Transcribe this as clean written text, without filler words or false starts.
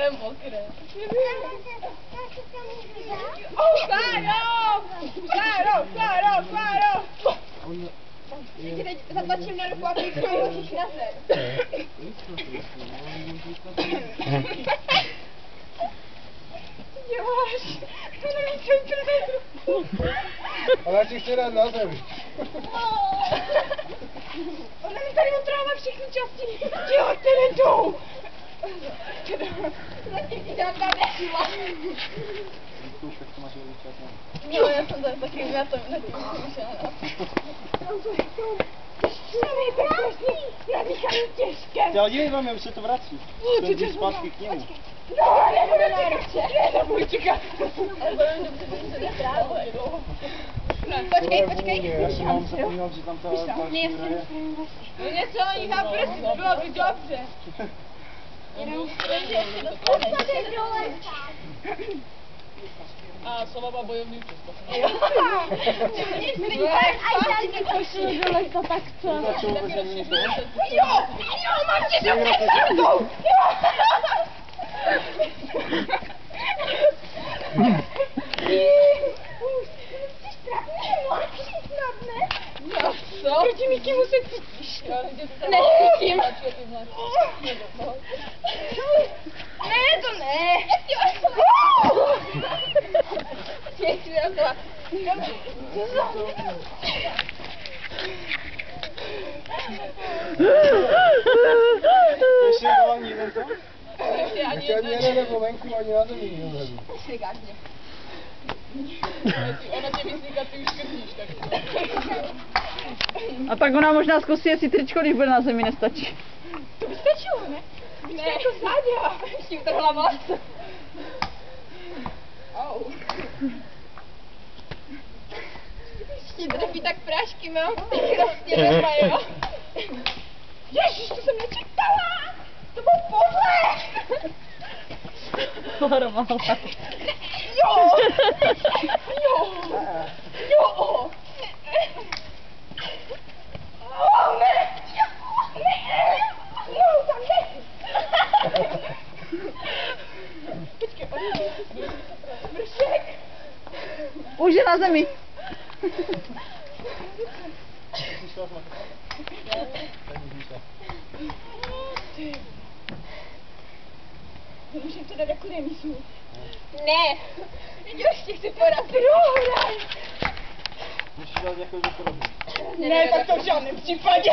je mokré. Kláro! Ty teď zatlačím na ruku a ty hoříš na zem. Děláš? To nevíš, co jim trochu. Ale já ti chci dát na zem. Ona mi tady otrává všechny části těla, které jdou. Zatím ti dám nešla. Jo, já jsem tady taky, já to nezkoušela. Samý prekrásný, nadýchaný těžké. Já dívej vám, už se to vrací. Jsem jít zpátky k němu. No, nebude náročně. Nebudu čekat. Ale budeme dobře, protože se neprávě. Počkej. Já jsem vám zapomněl, že tam ta další je. No něco na nich na prst, bylo by dobře. Jenom že ještě dostaneš dole. A slova bojovný účast. Jo. Aj tady pošli dole to takto. Jo, mám tě do přesáku. Jo, co? Proti Mikimu se cítíš? Necítím. Ne, to ne. Ještě hlavní jeden to? Ještě ani Ještě ani jeden nebo venku, ani na zemi nevlezu. Šligáš Ona tě vyzníka, ty už krtíš, tak. A tak ona možná zkusí, jestli tričko, když bude na zemi, nestačí. To by stačilo, ne? Ne, jako záděla. Ještě utrhla vlast. Au. Ještě trefí tak prášky, mám. Krásně doma, jo. Ježiš, to jsem nečekala. To byl podle. Pohromal. Jo. Jo. Oh, ne. No, tam ne. Počkej, vršek. Už je na zemi. Můžeme to dát jako remisu. Ne. Už tě chci podat prohraj. Musíš dát jako do podoby. Ne, tak to v žádném případě.